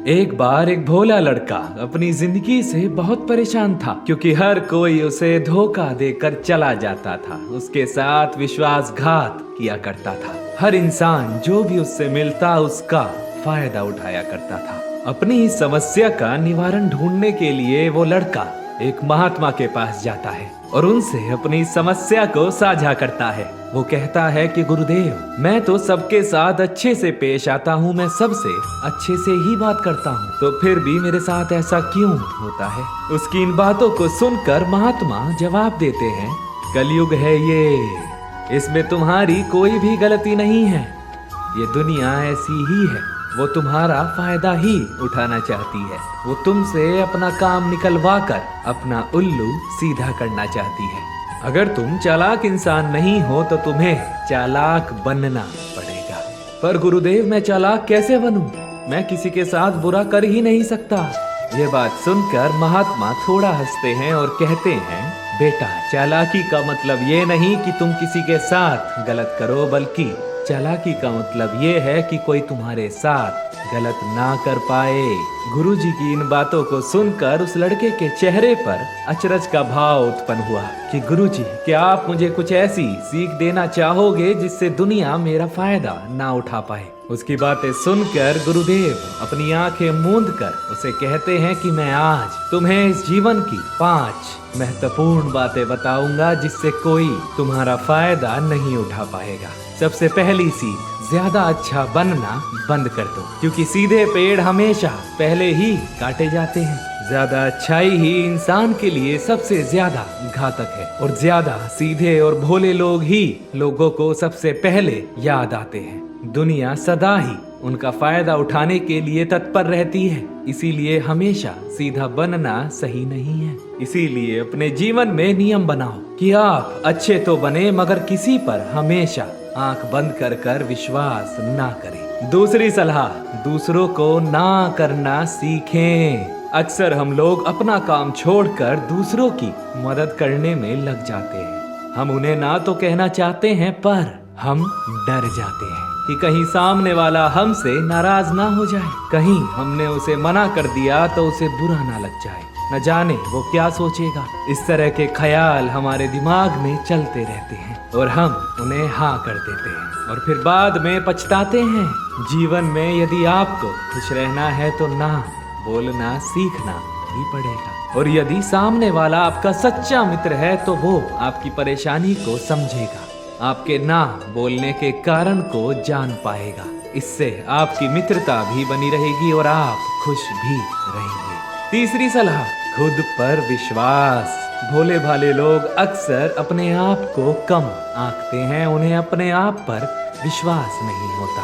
एक बार एक भोला लड़का अपनी जिंदगी से बहुत परेशान था, क्योंकि हर कोई उसे धोखा देकर चला जाता था, उसके साथ विश्वासघात किया करता था। हर इंसान जो भी उससे मिलता उसका फायदा उठाया करता था। अपनी इस समस्या का निवारण ढूंढने के लिए वो लड़का एक महात्मा के पास जाता है और उनसे अपनी समस्या को साझा करता है। वो कहता है कि गुरुदेव, मैं तो सबके साथ अच्छे से पेश आता हूँ, मैं सबसे अच्छे से ही बात करता हूँ, तो फिर भी मेरे साथ ऐसा क्यों होता है? उसकी इन बातों को सुनकर महात्मा जवाब देते हैं, कलयुग है ये, इसमें तुम्हारी कोई भी गलती नहीं है, ये दुनिया ऐसी ही है, वो तुम्हारा फायदा ही उठाना चाहती है, वो तुमसे अपना काम निकलवा कर अपना उल्लू सीधा करना चाहती है। अगर तुम चालाक इंसान नहीं हो तो तुम्हें चालाक बनना पड़ेगा। पर गुरुदेव, मैं चालाक कैसे बनूं? मैं किसी के साथ बुरा कर ही नहीं सकता। ये बात सुनकर महात्मा थोड़ा हंसते हैं और कहते हैं, बेटा, चालाकी का मतलब ये नहीं कि तुम किसी के साथ गलत करो, बल्कि चालाकी का मतलब ये है कि कोई तुम्हारे साथ गलत ना कर पाए। गुरुजी की इन बातों को सुनकर उस लड़के के चेहरे पर अचरज का भाव उत्पन्न हुआ कि गुरुजी, क्या आप मुझे कुछ ऐसी सीख देना चाहोगे जिससे दुनिया मेरा फायदा ना उठा पाए? उसकी बातें सुनकर गुरुदेव अपनी आंखें मूंद कर उसे कहते हैं कि मैं आज तुम्हें इस जीवन की 5 महत्वपूर्ण बातें बताऊंगा जिससे कोई तुम्हारा फायदा नहीं उठा पाएगा। सबसे पहली सीख, ज्यादा अच्छा बनना बंद कर दो, क्योंकि सीधे पेड़ हमेशा पहले ही काटे जाते हैं। ज्यादा अच्छाई ही इंसान के लिए सबसे ज्यादा घातक है और ज्यादा सीधे और भोले लोग ही लोगों को सबसे पहले याद आते हैं। दुनिया सदा ही उनका फायदा उठाने के लिए तत्पर रहती है, इसीलिए हमेशा सीधा बनना सही नहीं है। इसीलिए अपने जीवन में नियम बनाओ कि आप अच्छे तो बने, मगर किसी पर हमेशा आंख बंद कर कर विश्वास ना करें। दूसरी सलाह, दूसरों को ना करना सीखें। अक्सर हम लोग अपना काम छोड़कर दूसरों की मदद करने में लग जाते हैं। हम उन्हें ना तो कहना चाहते हैं, पर हम डर जाते हैं कि कहीं सामने वाला हमसे नाराज ना हो जाए, कहीं हमने उसे मना कर दिया तो उसे बुरा ना लग जाए, न जाने वो क्या सोचेगा। इस तरह के ख्याल हमारे दिमाग में चलते रहते हैं और हम उन्हें हाँ कर देते हैं और फिर बाद में पछताते हैं। जीवन में यदि आपको खुश रहना है तो ना बोलना सीखना ही पड़ेगा, और यदि सामने वाला आपका सच्चा मित्र है तो वो आपकी परेशानी को समझेगा, आपके ना बोलने के कारण को जान पाएगा। इससे आपकी मित्रता भी बनी रहेगी और आप खुश भी रहेंगे। तीसरी सलाह, खुद पर विश्वास। भोले भाले लोग अक्सर अपने आप को कम आंकते हैं, उन्हें अपने आप पर विश्वास नहीं होता,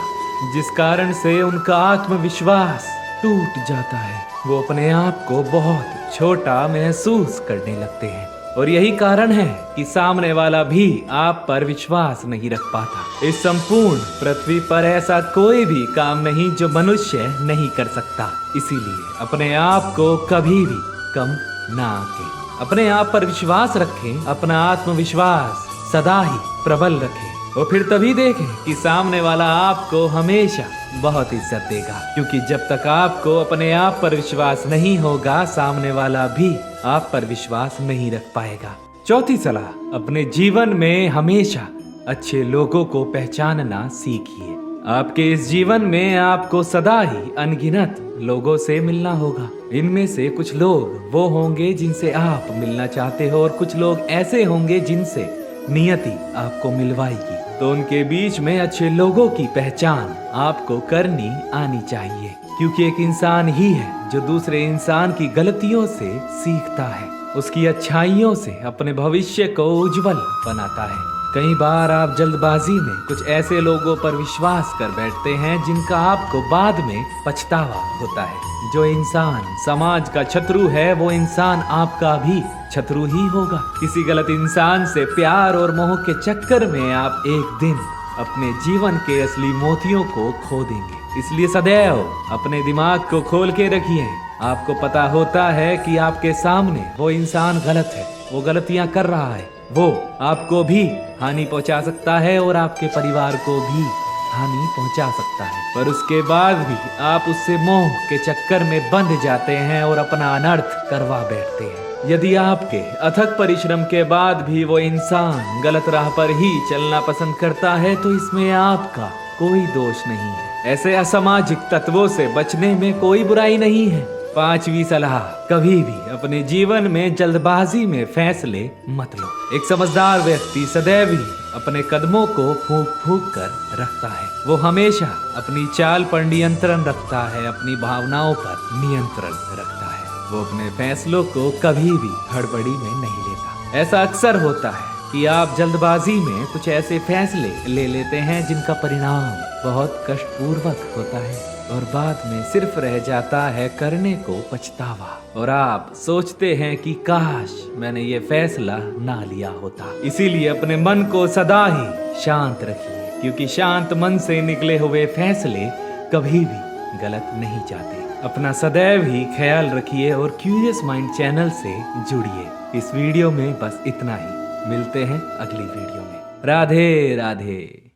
जिस कारण से उनका आत्मविश्वास टूट जाता है। वो अपने आप को बहुत छोटा महसूस करने लगते हैं और यही कारण है कि सामने वाला भी आप पर विश्वास नहीं रख पाता। इस संपूर्ण पृथ्वी पर ऐसा कोई भी काम नहीं जो मनुष्य नहीं कर सकता, इसीलिए अपने आप को कभी भी कम ना आंकें। अपने आप पर विश्वास रखें, अपना आत्मविश्वास सदा ही प्रबल रखें और फिर तभी देखें कि सामने वाला आपको हमेशा बहुत इज्जत देगा, क्योंकि जब तक आपको अपने आप पर विश्वास नहीं होगा, सामने वाला भी आप पर विश्वास नहीं रख पाएगा। चौथी सलाह, अपने जीवन में हमेशा अच्छे लोगों को पहचानना सीखिए। आपके इस जीवन में आपको सदा ही अनगिनत लोगों से मिलना होगा। इनमें से कुछ लोग वो होंगे जिनसे आप मिलना चाहते हो और कुछ लोग ऐसे होंगे जिनसे नियति आपको मिलवाएगी। तो उनके बीच में अच्छे लोगों की पहचान आपको करनी आनी चाहिए, क्योंकि एक इंसान ही है जो दूसरे इंसान की गलतियों से सीखता है, उसकी अच्छाइयों से अपने भविष्य को उज्जवल बनाता है। कई बार आप जल्दबाजी में कुछ ऐसे लोगों पर विश्वास कर बैठते हैं जिनका आपको बाद में पछतावा होता है। जो इंसान समाज का शत्रु है वो इंसान आपका भी शत्रु ही होगा। किसी गलत इंसान से प्यार और मोह के चक्कर में आप एक दिन अपने जीवन के असली मोतियों को खो देंगे। इसलिए सदैव अपने दिमाग को खोल के रखिए। आपको पता होता है कि आपके सामने वो इंसान गलत है, वो गलतियां कर रहा है, वो आपको भी हानि पहुंचा सकता है और आपके परिवार को भी। हानि पहुंचा सकता है, पर उसके बाद भी आप उससे मोह के चक्कर में बंध जाते हैं और अपना अनर्थ करवा बैठते हैं। यदि आपके अथक परिश्रम के बाद भी वो इंसान गलत राह पर ही चलना पसंद करता है तो इसमें आपका कोई दोष नहीं है। ऐसे असामाजिक तत्वों से बचने में कोई बुराई नहीं है। 5वीं सलाह, कभी भी अपने जीवन में जल्दबाजी में फैसले मत लो। एक समझदार व्यक्ति सदैव ही अपने कदमों को फूंक फूंक कर रखता है। वो हमेशा अपनी चाल पर नियंत्रण रखता है, अपनी भावनाओं पर नियंत्रण रखता है। वो अपने फैसलों को कभी भी हड़बड़ी में नहीं लेता। ऐसा अक्सर होता है कि आप जल्दबाजी में कुछ ऐसे फैसले ले लेते हैं जिनका परिणाम बहुत कष्टपूर्वक होता है और बाद में सिर्फ रह जाता है करने को पछतावा, और आप सोचते हैं कि काश मैंने ये फैसला ना लिया होता। इसीलिए अपने मन को सदा ही शांत रखिए, क्योंकि शांत मन से निकले हुए फैसले कभी भी गलत नहीं जाते। अपना सदैव ही ख्याल रखिए और क्यूरियस माइंड चैनल से जुड़िए। इस वीडियो में बस इतना ही। मिलते हैं अगली वीडियो में। राधे राधे।